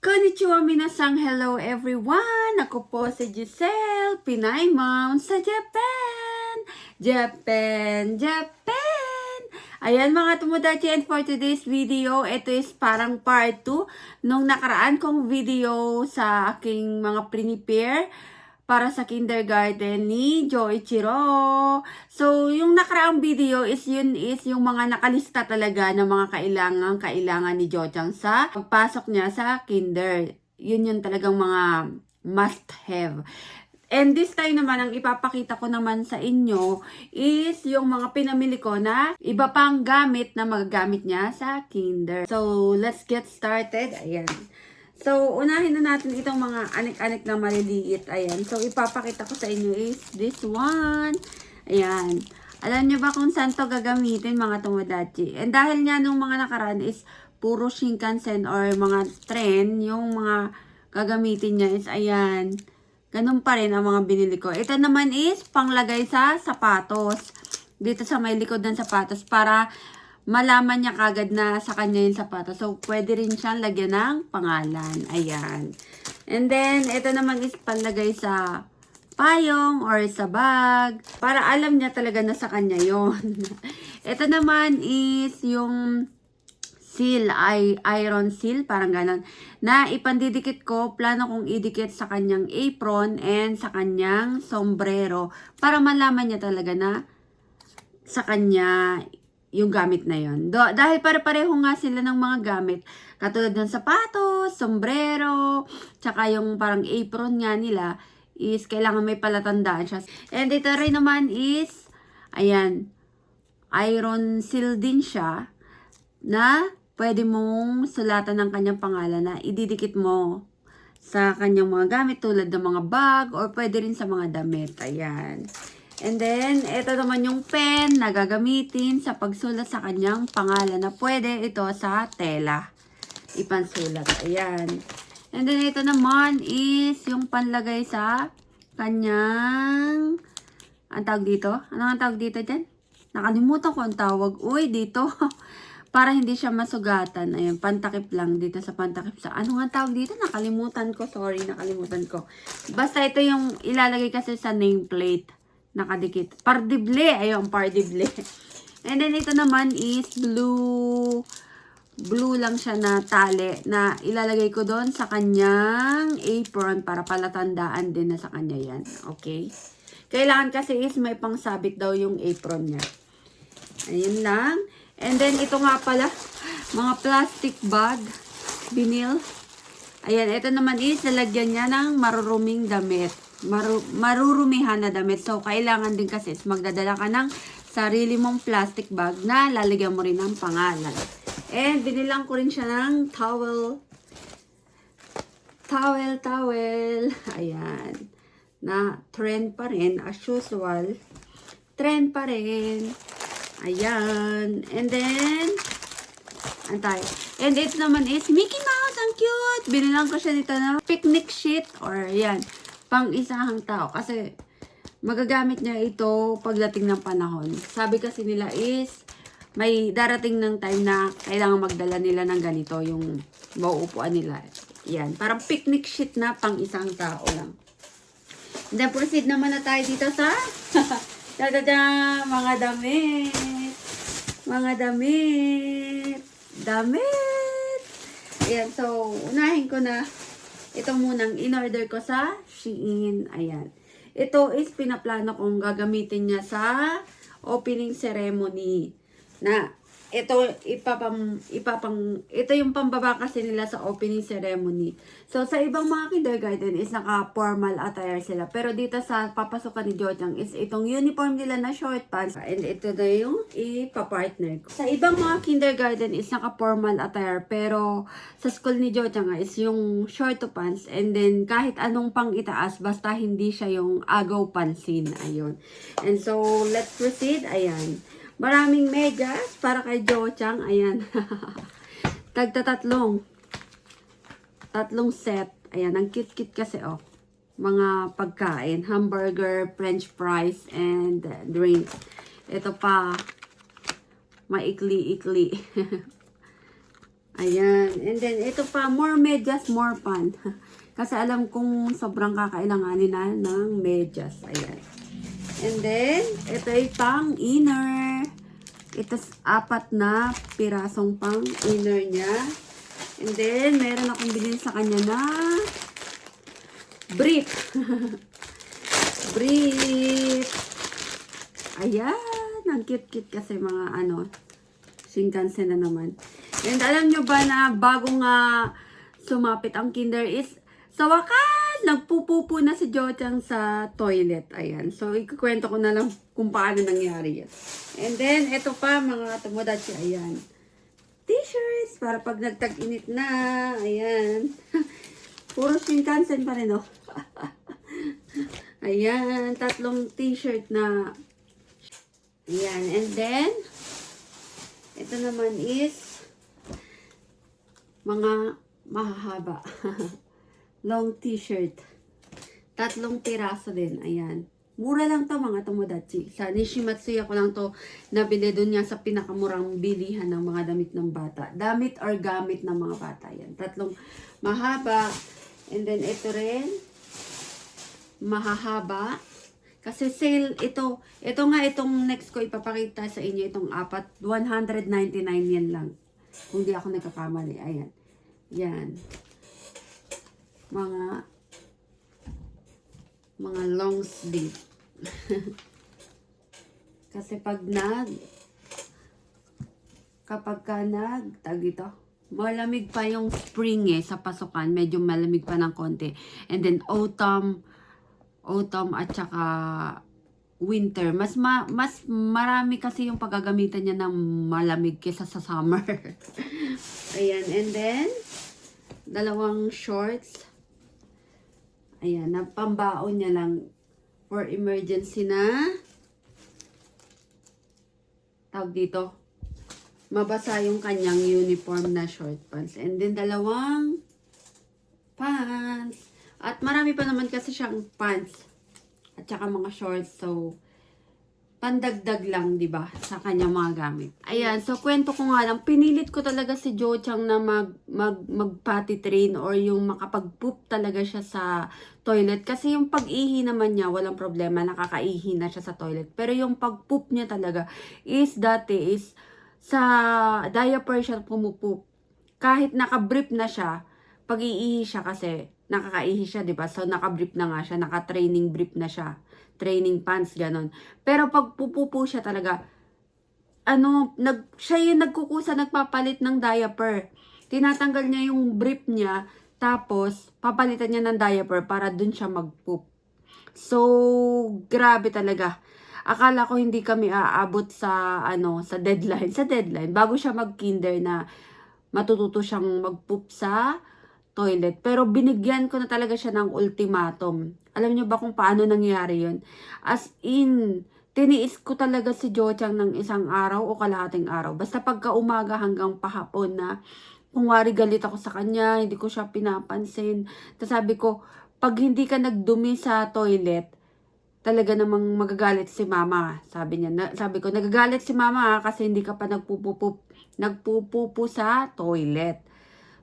Konnichiwa minasang, hello everyone! Ako po si Giselle, Pinay Mom sa Japan! Japan! Ayan mga tomodachi, and for today's video, ito is parang part 2 nung nakaraan kong video sa aking mga prepare para sa kindergarten ni Joichiro. So, yung nakaraang video is yun is yung mga nakalista talaga ng mga kailangan ni Jochang sa pagpasok niya sa kinder. Yun yung talagang mga must have. And this time naman, ang ipapakita ko naman sa inyo is yung mga pinamili ko na iba pang gamit na magagamit niya sa kinder. So, let's get started. Ayan. So, unahin na natin itong mga anik-anik na maliliit. Ayan. So, ipapakita ko sa inyo is this one. Ayan. Alam nyo ba kung saan to gagamitin mga tomodachi? And dahil nga nung mga nakaraan is puro Shinkansen or mga tren, yung mga gagamitin niya is ayan. Ganun pa rin ang mga binili ko. Ito naman is panglagay sa sapatos. Dito sa may likod ng sapatos para malaman niya kagad na sa kanya yung sapatos. So, pwede rin siyang lagyan ng pangalan. Ayan. And then, ito naman is panlagay sa payong or sa bag. Para alam niya talaga na sa kanya yon. Ito naman is yung seal, iron seal, parang ganon. Na ipandidikit ko, plano kong idikit sa kanyang apron and sa kanyang sombrero. Para malaman niya talaga na sa kanya yung gamit na yon. Dahil pare-pareho nga sila ng mga gamit. Katulad ng sapatos, sombrero, tsaka yung parang apron nga nila is kailangan may palatandaan siya. And ito rin naman is, ayan, iron seal din siya na pwede mong sulatan ng kanyang pangalan na ididikit mo sa kanyang mga gamit tulad ng mga bag or pwede rin sa mga damit. Ayan. And then, ito naman yung pen na gagamitin sa pagsulat sa kanyang pangalan na pwede ito sa tela. Ipansulat. Ayan. And then, ito naman is yung panlagay sa kanyang, ang tawag dito? Ano ang tawag dito dyan? Nakalimutan ko ang tawag. Uy, dito. Para hindi siya masugatan. Ayan, pantakip lang dito sa pantakip sa, ano nga tawag dito? Nakalimutan ko. Sorry, nakalimutan ko. Basta ito yung ilalagay kasi sa nameplate. Nakadikit. Pardible. Ayun, pardible. And then, ito naman is blue. Blue lang siya na tali na ilalagay ko doon sa kanyang apron para palatandaan din na sa kanya yan. Okay? Kailangan kasi is may pangsabit daw yung apron niya. Ayun lang. And then, ito nga pala, mga plastic bag. Vinyl. Ayan, ito naman is lalagyan niya ng maruruming damit. Marurumihan na damit. So, kailangan din kasi is magdadala ka ng sarili mong plastic bag na lalagyan mo rin ng pangalan. And, binilang ko rin siya ng towel. Towel. Ayan. Na trend pa rin, as usual. Trend pa rin. Ayan. And then, antay. And ito naman is Mickey Mouse. Ang cute. Binilang ko siya dito na picnic sheet. Or, yan. Pang isahang tao. Kasi, magagamit niya ito pagdating ng panahon. Sabi kasi nila is, may darating ng time na kailangan magdala nila ng ganito. Yung mauupuan nila. Yan. Parang picnic sheet na pang isang tao lang. And then, proceed naman na tayo dito sa mga damit. Mga damit. Ayan, so, unahin ko na ito munang in-order ko sa Shein. Ayan. Ito is pinaplano kong gagamitin niya sa opening ceremony. Na, ito ito yung pambaba kasi nila sa opening ceremony. So, sa ibang mga kindergarten is naka-formal attire sila. Pero dito sa papasukan ni Jochang is itong uniform nila na short pants. And ito na yung ipapartner ko. Sa ibang mga kindergarten is naka-formal attire. Pero sa school ni Jochang is yung short to pants. And then kahit anong pang itaas, basta hindi siya yung agaw pansin. Ayun. And so, let's proceed. Ayan. Maraming medyas para kay Jochang. Ayan. Tatlong set. Ayan. Ang cute-cute kasi, oh. Mga pagkain. Hamburger, french fries, and drinks. Ito pa. Maikli-ikli. Ayan. And then, ito pa, more medyas, more fun. Kasi alam kong sobrang kakailanganin na ng medyas. Ayan. And then, ito ay pang inner. Ito 4 na pirasong pang inner niya. And then, meron akong bilhin sa kanya na brief. Brief. Ayan. Ang cute-cute kasi mga Shinkansen na naman. And alam nyo ba na bago nga sumapit ang kinder is, sa wakas, nagpupupo na si Jochang sa toilet. Ayan. So, ikukwento ko na lang kung paano nangyari yan. And then, ito pa mga tomodachi. Ayan. T-shirts para pag nagtag-init na. Ayan. Puro Shinkansen pa rin, oh. Ayan. 3 t-shirt na. Ayan. And then, ito naman is mga mahahaba. Long t-shirt. 3 piraso din. Ayan. Mura lang to mga tomodachi. Sa Nishimatsuya ko lang to nabili doon niya sa pinakamurang bilihan ng mga damit ng bata. Damit or gamit ng mga bata. Ayan. 3 mahaba. And then ito rin. Mahahaba. Kasi sale ito. Ito nga itong next ko ipapakita sa inyo. Itong 4. 199 yan lang. Kung di ako nagkakamali. Ayan. Yan. Mga long sleeve. Kasi kapag tag ito, malamig pa yung spring sa pasukan. Medyo malamig pa ng konti. And then autumn at saka winter. Mas marami kasi yung paggagamitan niya ng malamig kesa sa summer. Ayan. And then, 2 shorts. Ayan. Pambaon niya lang for emergency na. Tawag dito. Mabasa yung kanyang uniform na short pants. And then, 2 pants. At marami pa naman kasi siyang pants. At saka mga shorts. So, pandagdag lang, di ba, sa kanyang mga gamit. Ayan, so kwento ko nga lang, pinilit ko talaga si Jochang na mag-potty train or yung makapag-poop talaga siya sa toilet. Kasi yung pag-ihi naman niya, walang problema, nakakaihi na siya sa toilet. Pero yung pag-poop niya talaga dati is sa diaper siya pumupoop. Kahit naka-brief na siya, pag-iihi siya kasi, nakakaihi siya, di ba? So, naka-brief na nga siya, naka-training brief na siya. Training pants, ganon. Pero pag pupupo siya talaga, siya yung nagkukusa, nagpapalit ng diaper. Tinatanggal niya yung brief niya, tapos papalitan niya ng diaper para dun siya mag-poop. So, grabe talaga. Akala ko hindi kami aabot sa deadline. Sa deadline, bago siya mag-kinder na matututo siyang mag-poop sa toilet. Pero binigyan ko na talaga siya ng ultimatum. Alam niyo ba kung paano nangyari yun? As in, tiniis ko talaga si Jochang ng 1 araw o kalahating araw. Basta pagka umaga hanggang pahapon na kung wari galit ako sa kanya, hindi ko siya pinapansin. Tapos sabi ko, pag hindi ka nagdumi sa toilet, talaga namang magagalit si mama. Sabi ko, nagagalit si mama kasi hindi ka pa nagpupupo sa toilet.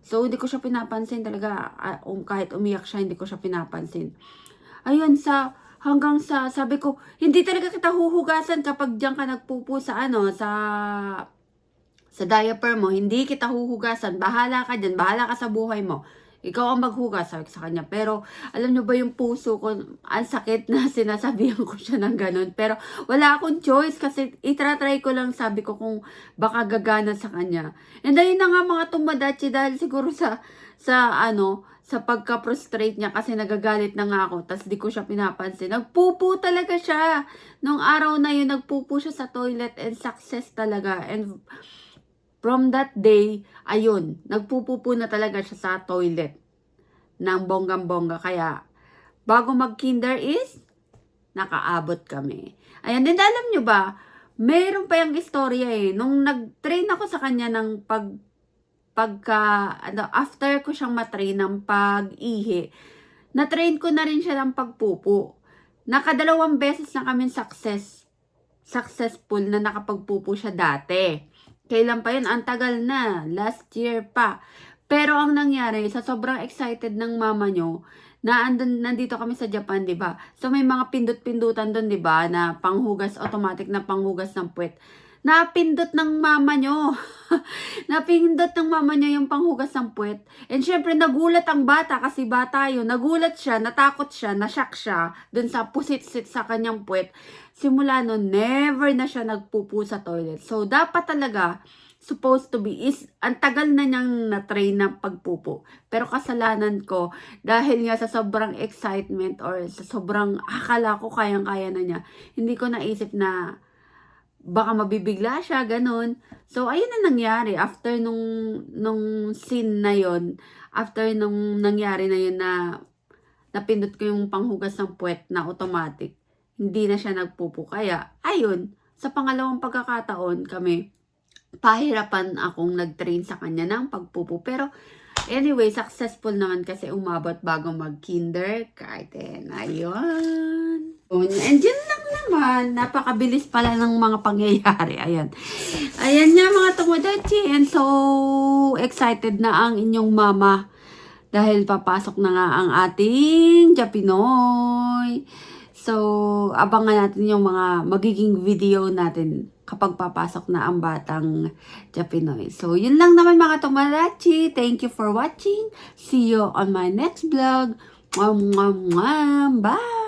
So, hindi ko siya pinapansin talaga. Kahit umiyak siya, hindi ko siya pinapansin. Ayun, hanggang sa, sabi ko, hindi talaga kita huhugasan kapag diyan ka nagpupo sa diaper mo. Hindi kita huhugasan. Bahala ka dyan. Bahala ka sa buhay mo. Ikaw ang maghugas, sabi ko sa kanya. Pero, alam nyo ba yung puso ko, ang sakit na sinasabihan ko siya ng ganun. Pero, wala akong choice kasi itratry ko lang, sabi ko, kung baka gagana sa kanya. And ayun na nga mga tomodachi dahil siguro sa pagka-frustrate niya kasi nagagalit na nga ako. Tas di ko siya pinapansin. Nagpupo talaga siya. Nung araw na yun, nagpupo siya sa toilet and success talaga. And from that day, ayun, nagpupupo na talaga siya sa toilet ng bonggang-bongga. Kaya, bago mag-kinder is, nakaabot kami. Ayan, din alam nyo ba, meron pa yung istorya nung nag-train ako sa kanya ng after ko siyang matrain ng pag-ihi, na-train ko na rin siya ng pagpupo. Nakadalawang beses na kami successful na nakapagpupo siya dati. Kailan pa yun? Ang tagal na. Last year pa. Pero ang nangyari, sa sobrang excited ng mama nyo, nandito kami sa Japan, di ba? So may mga pindot-pindutan doon, di ba? Na panghugas, automatic na panghugas ng puwet. Napindot ng mama nyo. Napindot ng mama nyo yung panghugas ng puwet. And syempre, nagulat ang bata kasi bata yun. Nagulat siya, natakot siya, nashock siya dun sa pusit-sit sa kanyang puwet. Simula nun, never na siya nagpupu sa toilet. So, dapat talaga, supposed to be is, ang tagal na niyang na-train na pagpupo. Pero kasalanan ko, dahil nga sa sobrang excitement or sa sobrang akala ko kayang-kaya na niya, hindi ko naisip na baka mabibigla siya, ganun. So, ayun na nangyari. After nung scene na yon, after nung nangyari na yun na napindot ko yung panghugas ng puwet na automatic, hindi na siya nagpupo. Kaya, ayun, sa pangalawang pagkakataon kami, pahirapan akong nag-train sa kanya ng pagpupo. Pero, anyway, successful naman kasi umabot bago mag-kindergarten. Ayun. And yun lang naman, napakabilis pala ng mga pangyayari. Ayan. Ayan nga mga tomodachi. And so, excited na ang inyong mama. Dahil papasok na nga ang ating Japinoy. So, abangan natin yung mga magiging video natin kapag papasok na ang batang Japinoy. So, yun lang naman mga tomodachi. Thank you for watching. See you on my next vlog. Bye!